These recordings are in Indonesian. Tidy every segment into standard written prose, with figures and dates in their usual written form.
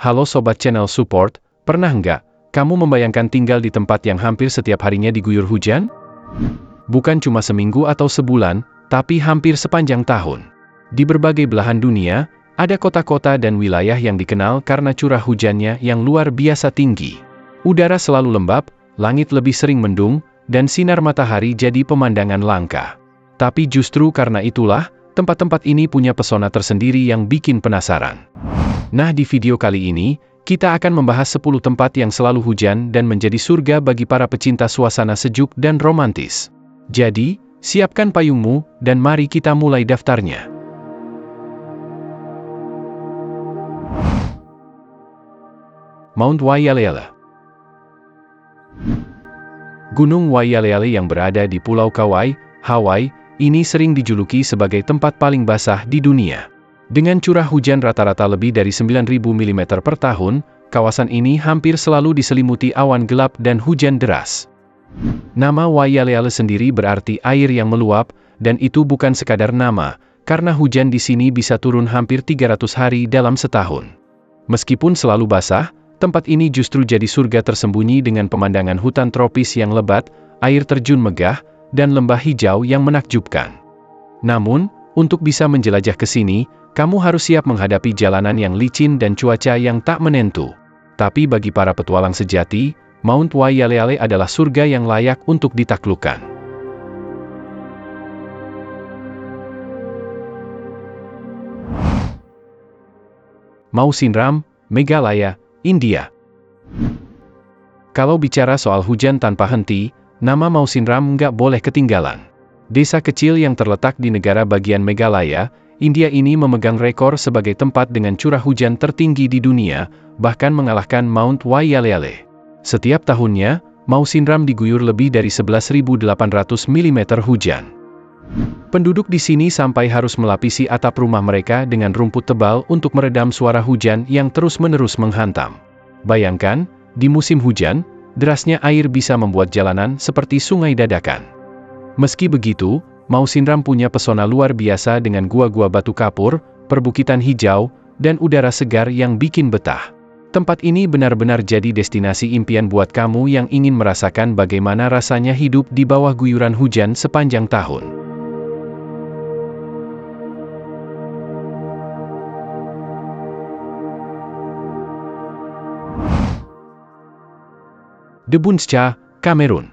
Halo Sobat Channel Support, pernah nggak kamu membayangkan tinggal di tempat yang hampir setiap harinya diguyur hujan? Bukan cuma seminggu atau sebulan, tapi hampir sepanjang tahun. Di berbagai belahan dunia, ada kota-kota dan wilayah yang dikenal karena curah hujannya yang luar biasa tinggi. Udara selalu lembab, langit lebih sering mendung, dan sinar matahari jadi pemandangan langka. Tapi justru karena itulah, tempat-tempat ini punya pesona tersendiri yang bikin penasaran. Nah, di video kali ini, kita akan membahas 10 tempat yang selalu hujan dan menjadi surga bagi para pecinta suasana sejuk dan romantis. Jadi, siapkan payungmu, dan mari kita mulai daftarnya. Mount Wailea. Gunung Wailea yang berada di Pulau Kauai, Hawaii, ini sering dijuluki sebagai tempat paling basah di dunia. Dengan curah hujan rata-rata lebih dari 9.000 mm per tahun, kawasan ini hampir selalu diselimuti awan gelap dan hujan deras. Nama Wailea sendiri berarti air yang meluap, dan itu bukan sekadar nama, karena hujan di sini bisa turun hampir 300 hari dalam setahun. Meskipun selalu basah, tempat ini justru jadi surga tersembunyi dengan pemandangan hutan tropis yang lebat, air terjun megah, dan lembah hijau yang menakjubkan. Namun, untuk bisa menjelajah ke sini, kamu harus siap menghadapi jalanan yang licin dan cuaca yang tak menentu. Tapi bagi para petualang sejati, Mount Wailea adalah surga yang layak untuk ditaklukkan. Mawsynram, Meghalaya, India. Kalau bicara soal hujan tanpa henti, nama Mawsynram nggak boleh ketinggalan. Desa kecil yang terletak di negara bagian Meghalaya, India ini memegang rekor sebagai tempat dengan curah hujan tertinggi di dunia, bahkan mengalahkan Mount Wailea. Setiap tahunnya, Mawsynram diguyur lebih dari 11.800 mm hujan. Penduduk di sini sampai harus melapisi atap rumah mereka dengan rumput tebal untuk meredam suara hujan yang terus-menerus menghantam. Bayangkan, di musim hujan, derasnya air bisa membuat jalanan seperti sungai dadakan. Meski begitu, Mawsynram punya pesona luar biasa dengan gua-gua batu kapur, perbukitan hijau, dan udara segar yang bikin betah. Tempat ini benar-benar jadi destinasi impian buat kamu yang ingin merasakan bagaimana rasanya hidup di bawah guyuran hujan sepanjang tahun. Debundscha, Kamerun.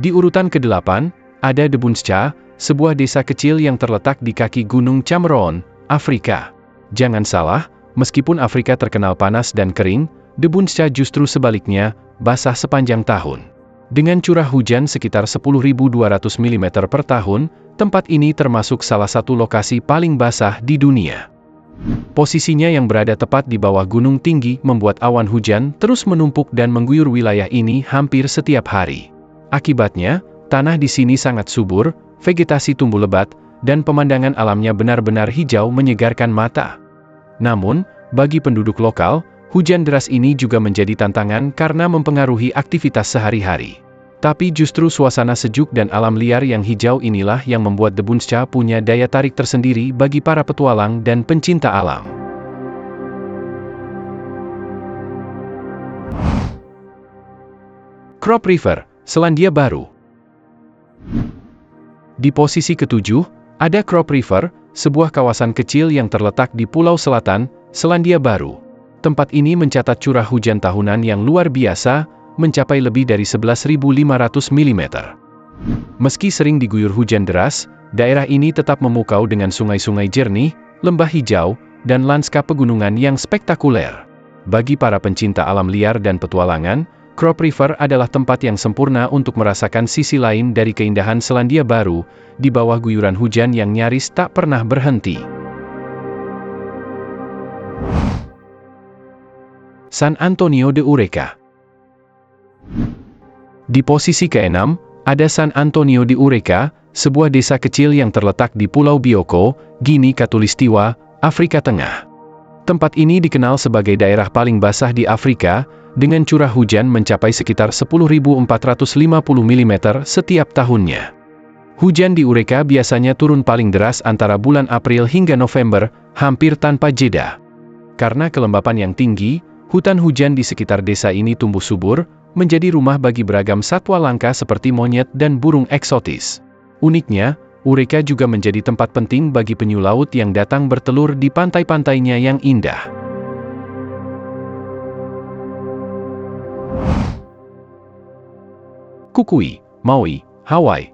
Di urutan ke-8, ada Debundscha, sebuah desa kecil yang terletak di kaki Gunung Cameroon, Afrika. Jangan salah, meskipun Afrika terkenal panas dan kering, Debundscha justru sebaliknya, basah sepanjang tahun. Dengan curah hujan sekitar 10.200 mm per tahun, tempat ini termasuk salah satu lokasi paling basah di dunia. Posisinya yang berada tepat di bawah gunung tinggi membuat awan hujan terus menumpuk dan mengguyur wilayah ini hampir setiap hari. Akibatnya, tanah di sini sangat subur, vegetasi tumbuh lebat, dan pemandangan alamnya benar-benar hijau menyegarkan mata. Namun, bagi penduduk lokal, hujan deras ini juga menjadi tantangan karena mempengaruhi aktivitas sehari-hari. Tapi justru suasana sejuk dan alam liar yang hijau inilah yang membuat Debundscha punya daya tarik tersendiri bagi para petualang dan pencinta alam. Krop River, Selandia Baru. Di posisi ke-7, ada Krop River, sebuah kawasan kecil yang terletak di Pulau Selatan, Selandia Baru. Tempat ini mencatat curah hujan tahunan yang luar biasa, mencapai lebih dari 11.500 mm. Meski sering diguyur hujan deras, daerah ini tetap memukau dengan sungai-sungai jernih, lembah hijau, dan lanskap pegunungan yang spektakuler. Bagi para pencinta alam liar dan petualangan, Krop River adalah tempat yang sempurna untuk merasakan sisi lain dari keindahan Selandia Baru, di bawah guyuran hujan yang nyaris tak pernah berhenti. San Antonio de Eureka. Di posisi ke-6, ada San Antonio de Eureka, sebuah desa kecil yang terletak di Pulau Bioko, Guinea Khatulistiwa, Afrika Tengah. Tempat ini dikenal sebagai daerah paling basah di Afrika, dengan curah hujan mencapai sekitar 10.450 mm setiap tahunnya. Hujan di Eureka biasanya turun paling deras antara bulan April hingga November, hampir tanpa jeda. Karena kelembapan yang tinggi, hutan hujan di sekitar desa ini tumbuh subur, menjadi rumah bagi beragam satwa langka seperti monyet dan burung eksotis. Uniknya, Eureka juga menjadi tempat penting bagi penyu laut yang datang bertelur di pantai-pantainya yang indah. Kukui, Maui, Hawaii.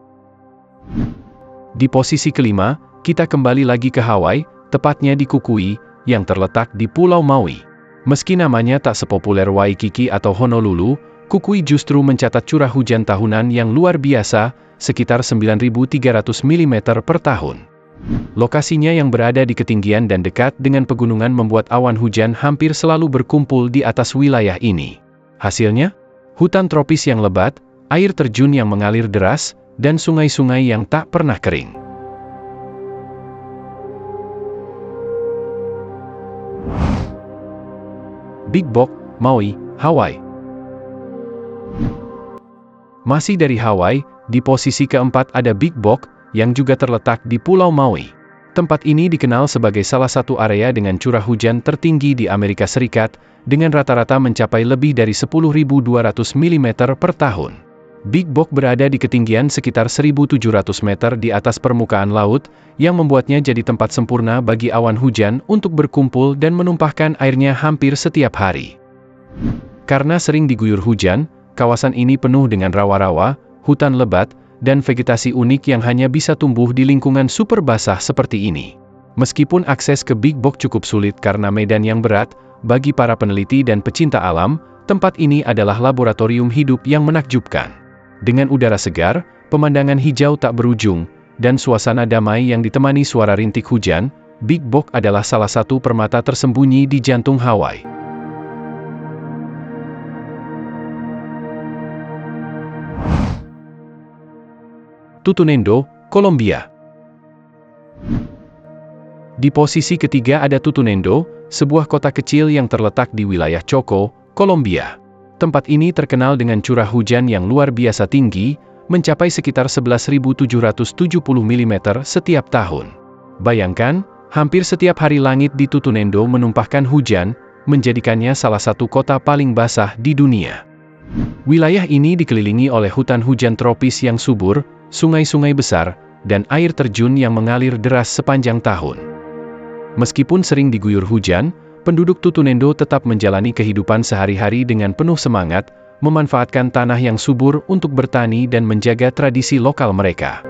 Di posisi kelima, kita kembali lagi ke Hawaii, tepatnya di Kukui, yang terletak di Pulau Maui. Meski namanya tak sepopuler Waikiki atau Honolulu, Kukui justru mencatat curah hujan tahunan yang luar biasa, sekitar 9.300 mm per tahun. Lokasinya yang berada di ketinggian dan dekat dengan pegunungan membuat awan hujan hampir selalu berkumpul di atas wilayah ini. Hasilnya, hutan tropis yang lebat, air terjun yang mengalir deras, dan sungai-sungai yang tak pernah kering. Big Box, Maui, Hawaii. Masih dari Hawaii, di posisi keempat ada Big Box, yang juga terletak di Pulau Maui. Tempat ini dikenal sebagai salah satu area dengan curah hujan tertinggi di Amerika Serikat, dengan rata-rata mencapai lebih dari 10.200 mm per tahun. Big Box berada di ketinggian sekitar 1.700 meter di atas permukaan laut, yang membuatnya jadi tempat sempurna bagi awan hujan untuk berkumpul dan menumpahkan airnya hampir setiap hari. Karena sering diguyur hujan, kawasan ini penuh dengan rawa-rawa, hutan lebat, dan vegetasi unik yang hanya bisa tumbuh di lingkungan super basah seperti ini. Meskipun akses ke Big Box cukup sulit karena medan yang berat, bagi para peneliti dan pecinta alam, tempat ini adalah laboratorium hidup yang menakjubkan. Dengan udara segar, pemandangan hijau tak berujung, dan suasana damai yang ditemani suara rintik hujan, Big Box adalah salah satu permata tersembunyi di jantung Hawaii. Tutunendo, Kolombia. Di posisi ketiga ada Tutunendo, sebuah kota kecil yang terletak di wilayah Choco, Kolombia. Tempat ini terkenal dengan curah hujan yang luar biasa tinggi, mencapai sekitar 11.770 mm setiap tahun. Bayangkan, hampir setiap hari langit di Tutunendo menumpahkan hujan, menjadikannya salah satu kota paling basah di dunia. Wilayah ini dikelilingi oleh hutan hujan tropis yang subur, sungai-sungai besar, dan air terjun yang mengalir deras sepanjang tahun. Meskipun sering diguyur hujan, penduduk Tutunendo tetap menjalani kehidupan sehari-hari dengan penuh semangat, memanfaatkan tanah yang subur untuk bertani dan menjaga tradisi lokal mereka.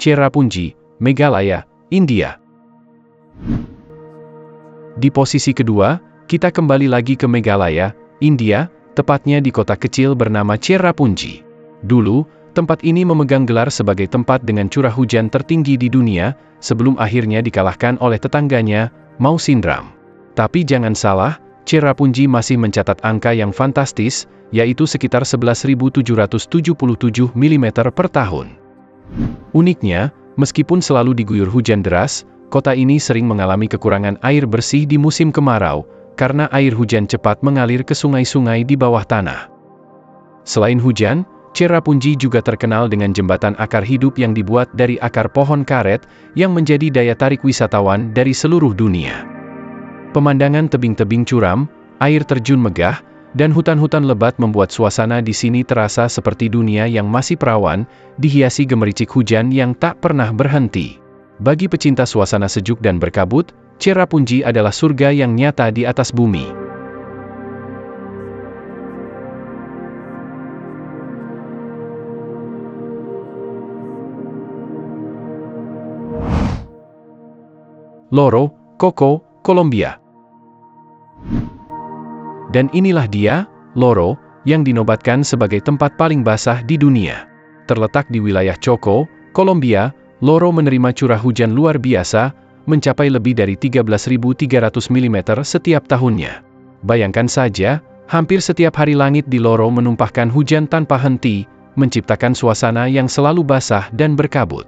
Cherrapunji, Meghalaya, India. Di posisi kedua, kita kembali lagi ke Meghalaya, India, tepatnya di kota kecil bernama Cherrapunji. Dulu, tempat ini memegang gelar sebagai tempat dengan curah hujan tertinggi di dunia, sebelum akhirnya dikalahkan oleh tetangganya, Mau Sindram. Tapi jangan salah, Cherrapunji masih mencatat angka yang fantastis, yaitu sekitar 11.777 mm per tahun. Uniknya, meskipun selalu diguyur hujan deras, kota ini sering mengalami kekurangan air bersih di musim kemarau, karena air hujan cepat mengalir ke sungai-sungai di bawah tanah. Selain hujan, Cherrapunji juga terkenal dengan jembatan akar hidup yang dibuat dari akar pohon karet, yang menjadi daya tarik wisatawan dari seluruh dunia. Pemandangan tebing-tebing curam, air terjun megah, dan hutan-hutan lebat membuat suasana di sini terasa seperti dunia yang masih perawan, dihiasi gemericik hujan yang tak pernah berhenti. Bagi pecinta suasana sejuk dan berkabut, Cherrapunji adalah surga yang nyata di atas bumi. Loro, Coco, Kolombia. Dan inilah dia, Loro, yang dinobatkan sebagai tempat paling basah di dunia. Terletak di wilayah Choco, Kolombia, Loro menerima curah hujan luar biasa, mencapai lebih dari 13.300 mm setiap tahunnya. Bayangkan saja, hampir setiap hari langit di Loro menumpahkan hujan tanpa henti, menciptakan suasana yang selalu basah dan berkabut.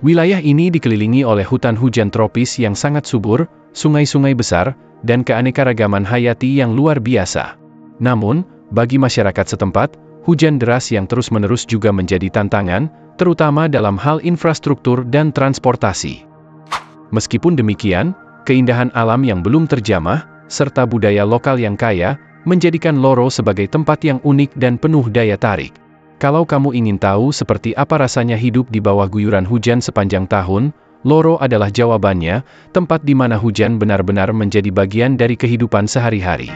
Wilayah ini dikelilingi oleh hutan hujan tropis yang sangat subur, sungai-sungai besar, dan keanekaragaman hayati yang luar biasa. Namun, bagi masyarakat setempat, hujan deras yang terus-menerus juga menjadi tantangan, terutama dalam hal infrastruktur dan transportasi. Meskipun demikian, keindahan alam yang belum terjamah, serta budaya lokal yang kaya, menjadikan Loro sebagai tempat yang unik dan penuh daya tarik. Kalau kamu ingin tahu seperti apa rasanya hidup di bawah guyuran hujan sepanjang tahun, Loro adalah jawabannya, tempat di mana hujan benar-benar menjadi bagian dari kehidupan sehari-hari.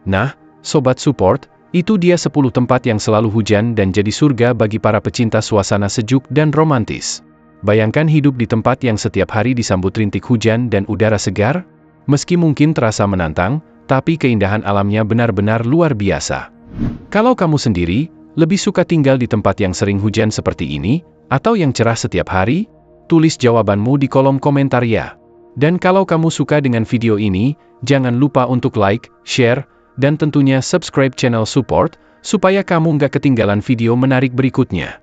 Nah, Sobat Support, itu dia 10 tempat yang selalu hujan dan jadi surga bagi para pecinta suasana sejuk dan romantis. Bayangkan hidup di tempat yang setiap hari disambut rintik hujan dan udara segar? Meski mungkin terasa menantang, tapi keindahan alamnya benar-benar luar biasa. Kalau kamu sendiri, lebih suka tinggal di tempat yang sering hujan seperti ini, atau yang cerah setiap hari? Tulis jawabanmu di kolom komentar ya. Dan kalau kamu suka dengan video ini, jangan lupa untuk like, share, dan tentunya subscribe channel Support, supaya kamu nggak ketinggalan video menarik berikutnya.